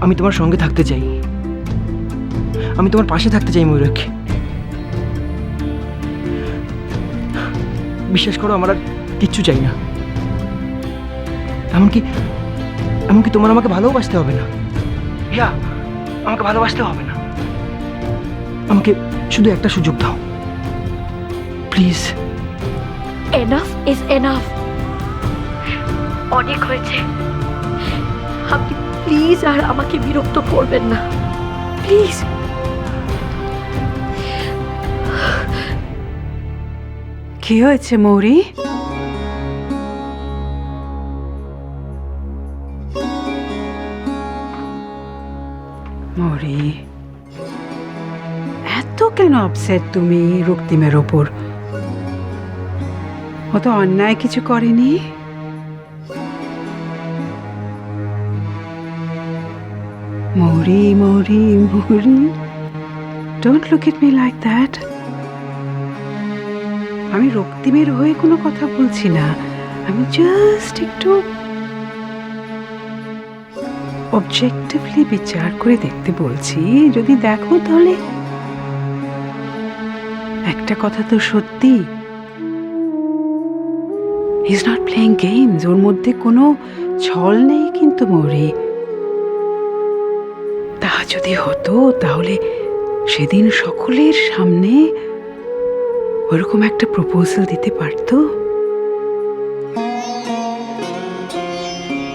আমি তোমার সঙ্গে থাকতে চাই, আমি তোমার পাশে থাকতে চাই ময়ূরাক্ষী। বিশ্বাস করো, আমার আর কিচ্ছু চাই না। এমনকি এমনকি তোমার আমাকে ভালোবাসতে হবে না। ইয়া, আমাকে ভালোবাসতে হবে না। আমাকে শুধু একটা সুযোগ দাও প্লিজ। এনাফ ইজ এনাফ, অনেক হয়েছে। আপনি প্লিজ আর আমাকে বিরক্ত করবেন না, প্লিজ। কি হয়েছে মৌরি? মৌরি, এত কেন আপসেট তুমি রক্তিমের ওপর? ও তো অন্যায় কিছু করেনি। মৌরি মৌরি মৌরি, don't look at me like that. আমি রক্তিমের হয়ে কোনো কথা বলছি না, আমি জাস্ট একটু অবজেক্টিভলি বিচার করে দেখতে বলছি। যদি দেখো তাহলে একটা কথা তো সত্যি, he is not playing games. ওর মধ্যে কোনো ছল নেই কিন্তু মৌরি। তা যদি হতো তাহলে সেদিন সকলের সামনে ওরকম একটা প্রপোজাল দিতে পারতো।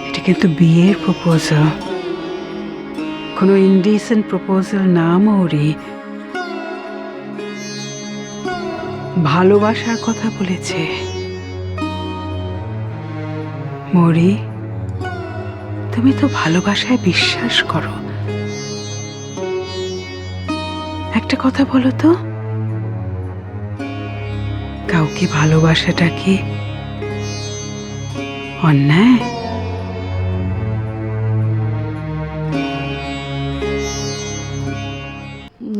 এটা কিন্তু বিয়ের প্রপোজাল, কোনো ইনডিসেন্ট প্রপোজাল না মৌরি। ভালোবাসার কথা বলেছে মৌরি। তুমি তো ভালোবাসায় বিশ্বাস করো। একটা কথা বলো তো, কাউকে ভালোবাসাটা কি অন্যায়?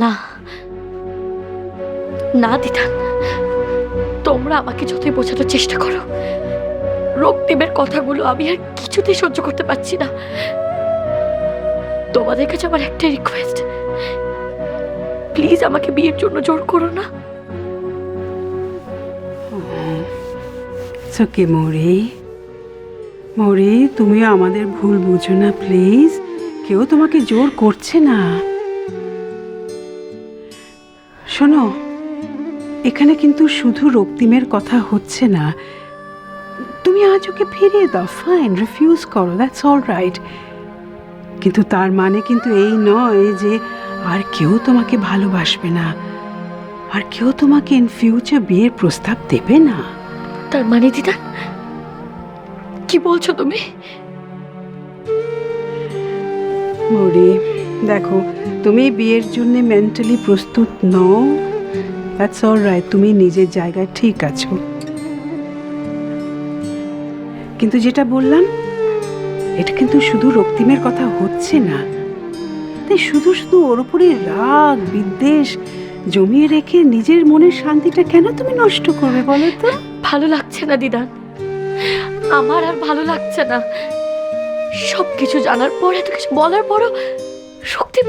না না দিদান, তোমরা আমাকে যতই বোঝানোর চেষ্টা করো, রক্তিমের কথাগুলো আমি আর কিছুতেই সহ্য করতে পারছি না। তোমাদের কাছে আমার একটা রিকোয়েস্ট, প্লিজ আমাকে বিয়ের জন্য জোর করো না। ওকে মৌরি, মৌরি তুমিও আমাদের ভুল বুঝো না প্লিজ। কেউ তোমাকে জোর করছে না। শোনো, এখানে কিন্তু শুধু রক্তিমের কথা হচ্ছে না। তুমি আজ ওকে ফিরিয়ে দাও, ফাইন, রিফিউজ করো, দ্যাটস অল রাইট। কিন্তু তার মানে কিন্তু এই নয় যে আর কেউ তোমাকে ভালোবাসবে না, আর কেউ তোমাকে ইন ফিউচার বিয়ের প্রস্তাব দেবে না। তার মানে দিদান, কি বলছো তুমি? মৌরি দেখো, তুমি বিয়ের জন্য মেন্টালি প্রস্তুত নও, দ্যাটস অল রাইট, তুমি নিজের জায়গায় ঠিক আছো। কিন্তু যেটা বললাম, এটা কিন্তু শুধু রক্তিমের কথা হচ্ছে না। তাই শুধু শুধু ওর উপরে রাগ বিদ্বেষ জমিয়ে রেখে নিজের মনের শান্তিটা কেন তুমি নষ্ট করবে বলো তো? ভালো লাগছে না দিদান, আমার আর ভালো লাগছে না। সবকিছু জানার পর, এত কিছু বলার পরও শক্তি,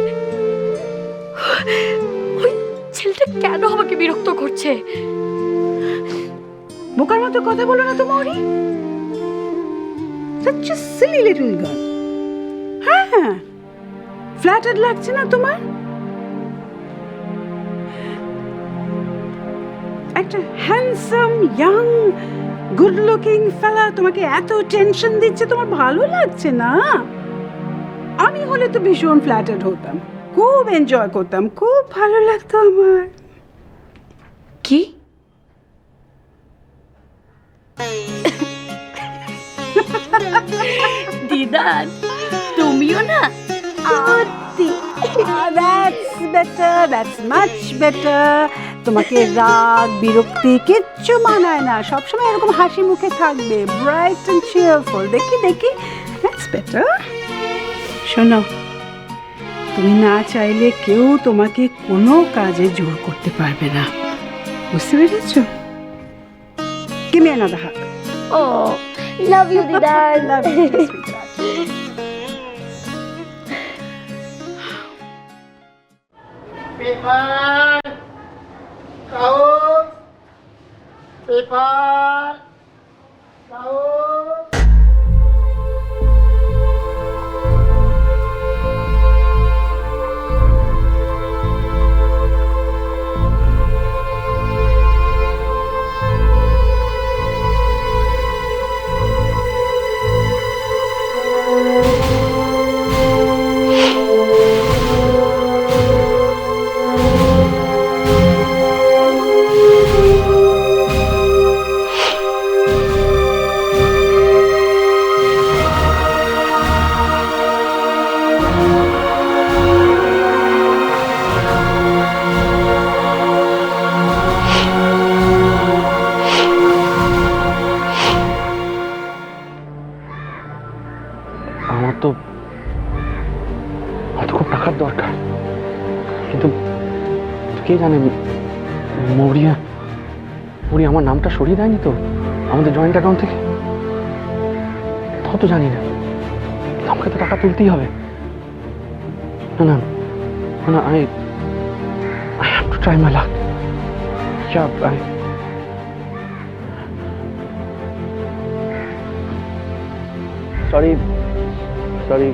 ওই ছেলেটা কেন আমাকে বিরক্ত করছে? বোকার মতো কথা বলো না তো মৌরি, such a silly little girl. হ্যাঁ, ফ্ল্যাটার্ড লাগছে না তোমার? একটা হ্যান্ডসাম ইয়াং গুড লুকিং ফেলা তোমাকে এত টেনশন দিচ্ছে, তোমার ভালো লাগছে না? আমি হলে তো ভীষণ ফ্ল্যাটার্ড হতাম, খুব এনজয় করতাম, খুব ভালো লাগতো আমার। কি? দিদান, তুমিও না সত্যি। That's better, that's much better. তোমাকে রাগ বিরক্তি কিচ্ছু মানায় না, সবসময় এরকম হাসি মুখে থাকবে, ব্রাইট অ্যান্ড চিয়ারফুল। দেখি দেখি, দ্যাটস বেটার। শোনো, তুমি না চাইলে কেউ তোমাকে কোনো কাজে জোর করতে পারবে না, বুঝতে পেরেছো? Give me another hug. Oh, love you, দিদান। Love you, sweetheart. Paper, কাগজ, পেপার, কাগজ। আমার তো হয়তো খুব টাকার দরকার, কিন্তু কে জানে মৌরিয়া আমার নামটা সরিয়ে দেয়নি তো আমাদের জয়েন্ট অ্যাকাউন্ট থেকে? তাও তো জানি না। আমাকে তো টাকা তুলতেই হবে। না না না, I have to try my luck. Sorry.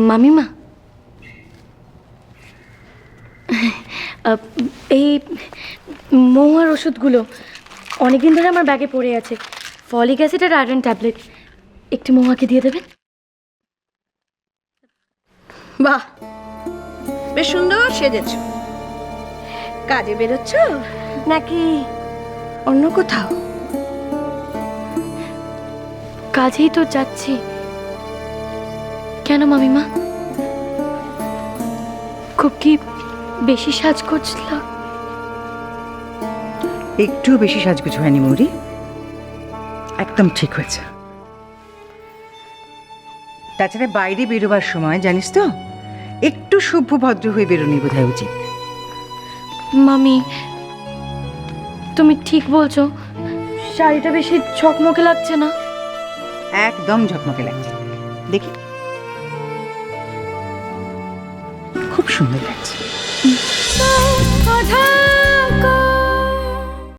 মামিমা, এই মহুয়ার ওষুধগুলো অনেকদিন ধরে আমার ব্যাগে পড়ে আছে। ফলিক অ্যাসিড আর আয়রন ট্যাবলেট একটু মহুয়াকে দিয়ে দেবেন। বাহ, বেশ সুন্দর সেজেছ। কাজে বেরোচ্ছ নাকি অন্য কোথাও? কাজেই তো যাচ্ছি। কেন মামিমা, খুব কি বেশি সাজগোজ? একটু বেশি সাজগোজ হয়নি মৌরি, একদম ঠিক হয়েছে। তাছাড়া বাইরে বেরোবার সময় জানিস তো একটু সভ্য ভদ্র হয়ে বেরোনি বোধহয় উচিত। মামি, তুমি ঠিক বলছো, শাড়িটা বেশি ঝকমকে লাগছে না। একদম ঝকমকে লাগছে, দেখি খুব সুন্দর লাগছে।